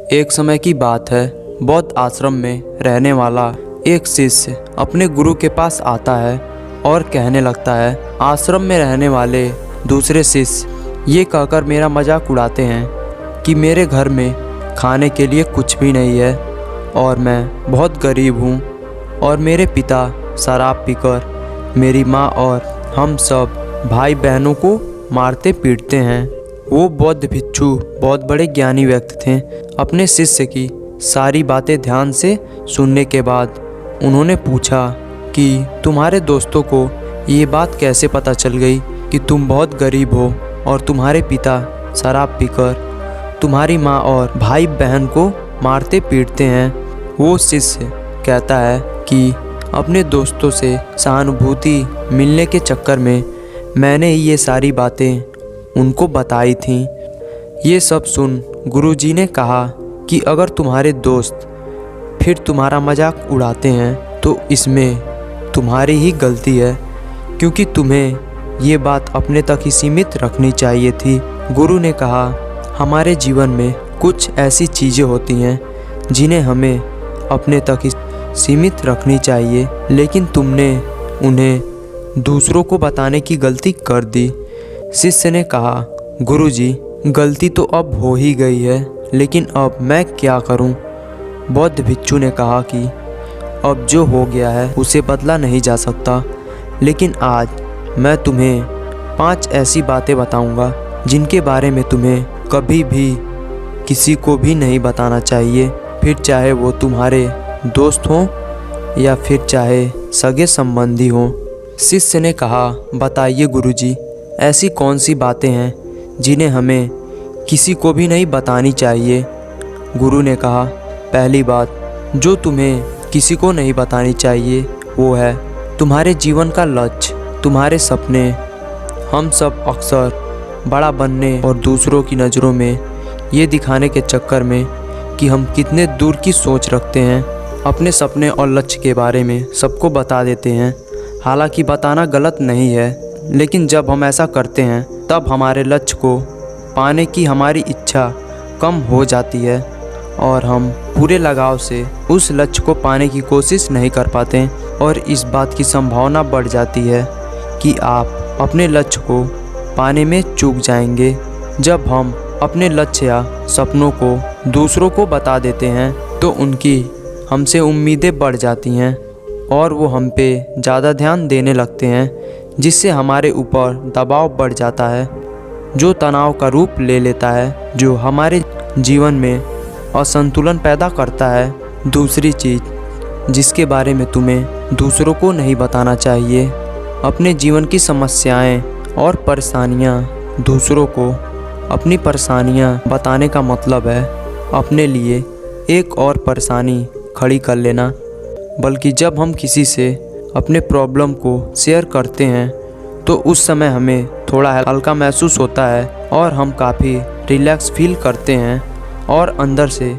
एक समय की बात है, बौद्ध आश्रम में रहने वाला एक शिष्य अपने गुरु के पास आता है और कहने लगता है, आश्रम में रहने वाले दूसरे शिष्य ये कहकर मेरा मजाक उड़ाते हैं कि मेरे घर में खाने के लिए कुछ भी नहीं है और मैं बहुत गरीब हूँ और मेरे पिता शराब पीकर मेरी माँ और हम सब भाई बहनों को मारते पीटते हैं। वो बौद्ध भिक्षु बहुत बड़े ज्ञानी व्यक्ति थे। अपने शिष्य की सारी बातें ध्यान से सुनने के बाद उन्होंने पूछा कि तुम्हारे दोस्तों को ये बात कैसे पता चल गई कि तुम बहुत गरीब हो और तुम्हारे पिता शराब पीकर तुम्हारी माँ और भाई बहन को मारते पीटते हैं। वो शिष्य कहता है कि अपने दोस्तों से सहानुभूति मिलने के चक्कर में मैंने ये सारी बातें उनको बताई थीं। ये सब सुन गुरुजी ने कहा कि अगर तुम्हारे दोस्त फिर तुम्हारा मजाक उड़ाते हैं तो इसमें तुम्हारी ही गलती है, क्योंकि तुम्हें ये बात अपने तक ही सीमित रखनी चाहिए थी। गुरु ने कहा, हमारे जीवन में कुछ ऐसी चीज़ें होती हैं जिन्हें हमें अपने तक ही सीमित रखनी चाहिए, लेकिन तुमने उन्हें दूसरों को बताने की गलती कर दी। शिष्य ने कहा, गुरुजी, गलती तो अब हो ही गई है, लेकिन अब मैं क्या करूं? बौद्ध भिक्षु ने कहा कि अब जो हो गया है उसे बदला नहीं जा सकता, लेकिन आज मैं तुम्हें 5 ऐसी बातें बताऊंगा जिनके बारे में तुम्हें कभी भी किसी को भी नहीं बताना चाहिए, फिर चाहे वो तुम्हारे दोस्त हों या फिर चाहे सगे संबंधी हों। शिष्य ने कहा, बताइए गुरुजी, ऐसी कौन सी बातें हैं जिन्हें हमें किसी को भी नहीं बतानी चाहिए? गुरु ने कहा, पहली बात जो तुम्हें किसी को नहीं बतानी चाहिए वो है तुम्हारे जीवन का लक्ष्य, तुम्हारे सपने। हम सब अक्सर बड़ा बनने और दूसरों की नज़रों में ये दिखाने के चक्कर में कि हम कितने दूर की सोच रखते हैं, अपने सपने और लक्ष्य के बारे में सबको बता देते हैं। हालांकि बताना गलत नहीं है, लेकिन जब हम ऐसा करते हैं तब हमारे लक्ष्य को पाने की हमारी इच्छा कम हो जाती है और हम पूरे लगाव से उस लक्ष्य को पाने की कोशिश नहीं कर पाते और इस बात की संभावना बढ़ जाती है कि आप अपने लक्ष्य को पाने में चूक जाएंगे। जब हम अपने लक्ष्य या सपनों को दूसरों को बता देते हैं तो उनकी हमसे उम्मीदें बढ़ जाती हैं और वो हम पे ज़्यादा ध्यान देने लगते हैं, जिससे हमारे ऊपर दबाव बढ़ जाता है जो तनाव का रूप ले लेता है, जो हमारे जीवन में असंतुलन पैदा करता है। दूसरी चीज़ जिसके बारे में तुम्हें दूसरों को नहीं बताना चाहिए, अपने जीवन की समस्याएं और परेशानियां दूसरों को अपनी परेशानियां बताने का मतलब है अपने लिए एक और परेशानी खड़ी कर लेना। बल्कि जब हम किसी से अपने प्रॉब्लम को शेयर करते हैं तो उस समय हमें थोड़ा हल्का महसूस होता है और हम काफ़ी रिलैक्स फील करते हैं और अंदर से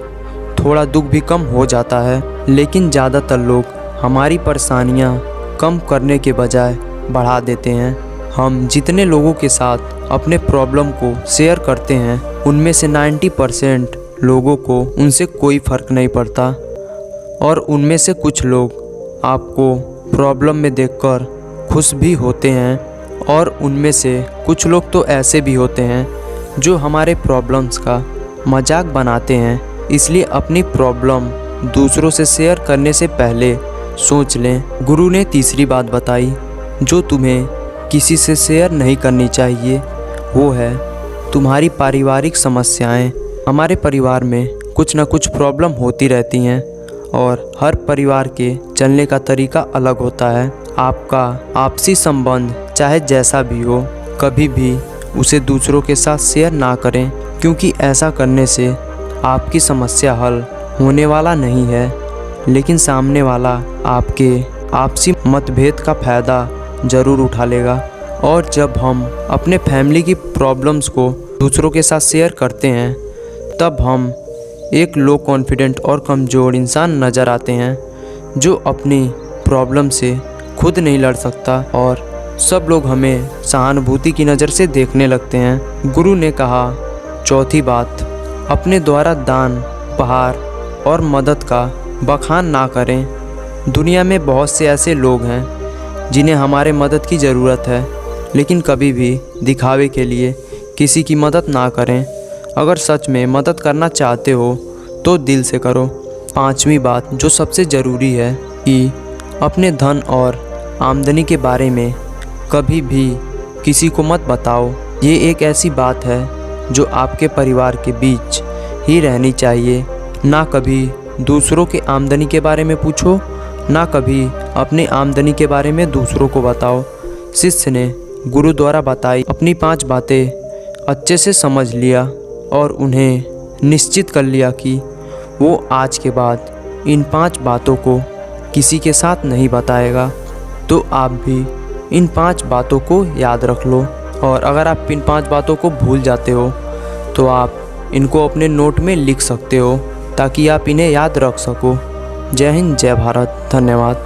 थोड़ा दुख भी कम हो जाता है। लेकिन ज़्यादातर लोग हमारी परेशानियां कम करने के बजाय बढ़ा देते हैं। हम जितने लोगों के साथ अपने प्रॉब्लम को शेयर करते हैं उनमें से 90% लोगों को उनसे कोई फ़र्क नहीं पड़ता और उनमें से कुछ लोग आपको प्रॉब्लम में देखकर खुश भी होते हैं और उनमें से कुछ लोग तो ऐसे भी होते हैं जो हमारे प्रॉब्लम्स का मजाक बनाते हैं। इसलिए अपनी प्रॉब्लम दूसरों से शेयर करने से पहले सोच लें। गुरु ने तीसरी बात बताई जो तुम्हें किसी से शेयर नहीं करनी चाहिए, वो है तुम्हारी पारिवारिक समस्याएं। हमारे परिवार में कुछ न कुछ प्रॉब्लम होती रहती हैं और हर परिवार के चलने का तरीका अलग होता है। आपका आपसी संबंध चाहे जैसा भी हो, कभी भी उसे दूसरों के साथ शेयर ना करें, क्योंकि ऐसा करने से आपकी समस्या हल होने वाला नहीं है, लेकिन सामने वाला आपके आपसी मतभेद का फ़ायदा ज़रूर उठा लेगा। और जब हम अपने फैमिली की प्रॉब्लम्स को दूसरों के साथ शेयर करते हैं तब हम एक लो कॉन्फिडेंट और कमज़ोर इंसान नज़र आते हैं जो अपनी प्रॉब्लम से खुद नहीं लड़ सकता और सब लोग हमें सहानुभूति की नज़र से देखने लगते हैं। गुरु ने कहा, चौथी बात, अपने द्वारा दान उपहार और मदद का बखान ना करें। दुनिया में बहुत से ऐसे लोग हैं जिन्हें हमारे मदद की ज़रूरत है, लेकिन कभी भी दिखावे के लिए किसी की मदद ना करें। अगर सच में मदद करना चाहते हो तो दिल से करो। 5वीं बात जो सबसे ज़रूरी है कि अपने धन और आमदनी के बारे में कभी भी किसी को मत बताओ। ये एक ऐसी बात है जो आपके परिवार के बीच ही रहनी चाहिए। ना कभी दूसरों के आमदनी के बारे में पूछो, ना कभी अपनी आमदनी के बारे में दूसरों को बताओ। शिष्य ने गुरु द्वारा बताई अपनी 5 बातें अच्छे से समझ लिया और उन्हें निश्चित कर लिया कि वो आज के बाद इन 5 बातों को किसी के साथ नहीं बताएगा। तो आप भी इन 5 बातों को याद रख लो, और अगर आप इन 5 बातों को भूल जाते हो तो आप इनको अपने नोट में लिख सकते हो ताकि आप इन्हें याद रख सको। जय हिंद, जय भारत, धन्यवाद।